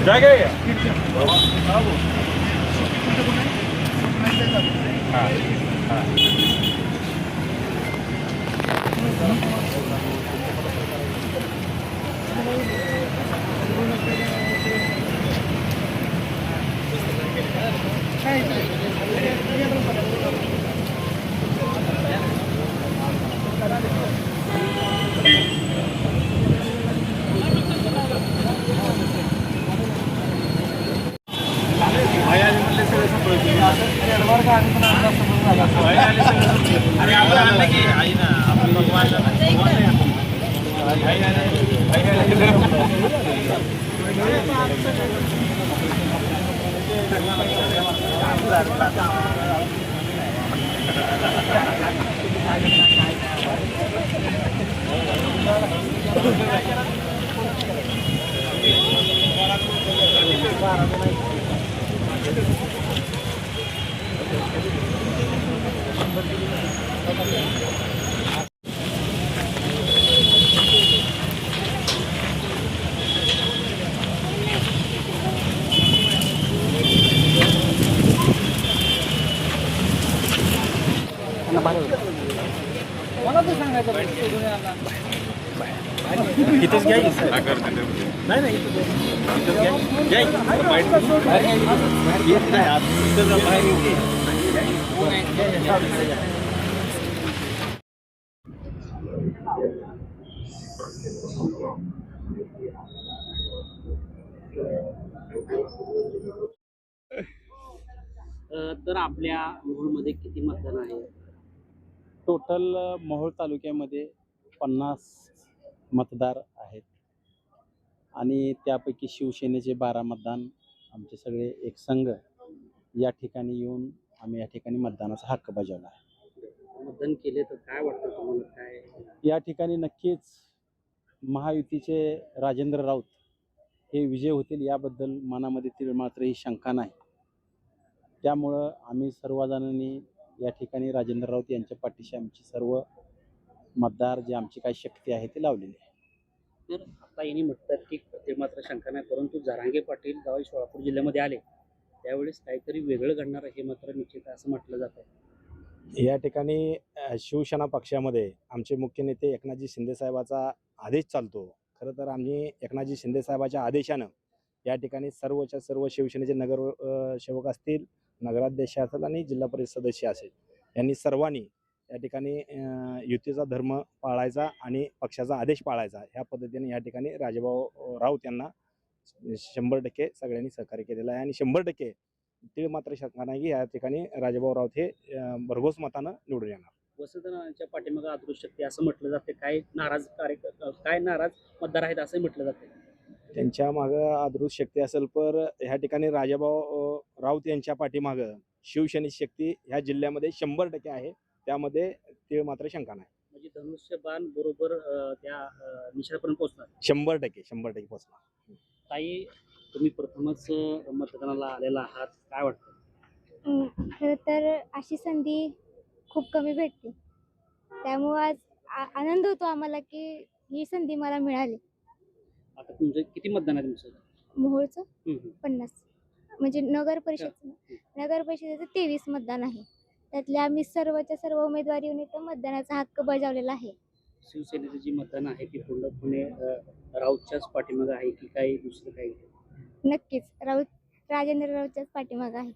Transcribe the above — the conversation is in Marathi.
जाएगा क्या? हाँ हाँ इथेच घ्या नाही नाही तर आपल्या मोहोळमध्ये किती मतदान आहे? टोटल मोहोळ तालुक्यामध्ये 50 मतदार आहेत आणि त्यापैकी शिवसेनेचे 12 मतदान आमचे सगळे एक संघ या ठिकाणी येऊन आम्ही या ठिकाणी मतदानाचा हक्क बजावला आहे. मतदान केले तर काय वाटतं तुम्हाला? काय या ठिकाणी नक्कीच महायुतीचे राजेंद्र राऊत हे विजय होतील याबद्दल मनामध्ये तीळ मात्र ही शंका नाही. त्यामुळं आम्ही सर्वजणांनी या ठिकाणी राजेंद्र राऊत यांच्या पाठीशी आमची सर्व मतदार जे आमची काही शक्ती आहे ती लावलेली आहे. तर आता यांनी म्हटलं की ते मात्र शंका नाही, परंतु जरांगे पाटील जेव्हा सोलापूर जिल्ह्यामध्ये आले त्यावेळेस काहीतरी वेगळं घडणार हे मात्र निश्चित असं म्हटलं जात आहे. या ठिकाणी शिवसेना पक्षामध्ये आमचे मुख्य नेते एकनाथजी शिंदे साहेबाचा आदेश चालतो. खरं तर आम्ही एकनाथजी शिंदे साहेबाच्या आदेशानं या ठिकाणी सर्वच्या सर्व शिवसेनेचे नगरसेवक असतील, नगराध्यक्ष असेल आणि जिल्हा परिषद सदस्य असेल यांनी सर्वांनी या ठिकाणी युतीचा धर्म पाळायचा आणि पक्षाचा आदेश पाळायचा ह्या पद्धतीने या ठिकाणी राजेभाऊ राऊत यांना 100% सगळ्यांनी सहकार्य केलेलं आहे आणि 100% तीळ मात्र शंका नाही की या ठिकाणी राजेभाऊ राऊत हे भरघोस मतानं निवडून येणार. वसंतरावांच्या पाठीमागे अदृश्य असं म्हटलं जाते. काय नाराज मतदार आहेत असं म्हटलं जाते. त्यांच्या मागं अदृश्य शक्ती असेल तर ह्या ठिकाणी राजेभाऊ राऊत यांच्या पाठीमागं शिवसेनेची शक्ती ह्या जिल्ह्यामध्ये 100% आहे. त्यामध्ये तीळ मात्र शंका नाही. म्हणजे धनुष्यबाण बरोबर त्या निशापर्यंत पोहोचणार. 100% पोहोचणार. ताई, तुम्ही प्रथमच मतदानाला आलेला आहात, काय वाटतं? खरं तर अशी संधी खूप कमी भेटते, त्यामुळे आज आनंद होतो आम्हाला की ही संधी मला मिळाली. आता तुमचं किती मतदान आहे तुमचं? मोहोळचं 50, म्हणजे नगर परिषदेचं 23 मतदान आहे. त्यातले आम्ही सर्वच्या सर्व उमेदवार येऊन इथं मतदानाचा हक्क बजावलेला आहे. शिवसेनेचं जी मतदान आहे ती पूर्णपणे राऊतच्याच पाठीमागे आहे की काही दुसरं काही? नक्कीच राजेंद्र राऊतच्याच पाठीमागं आहे.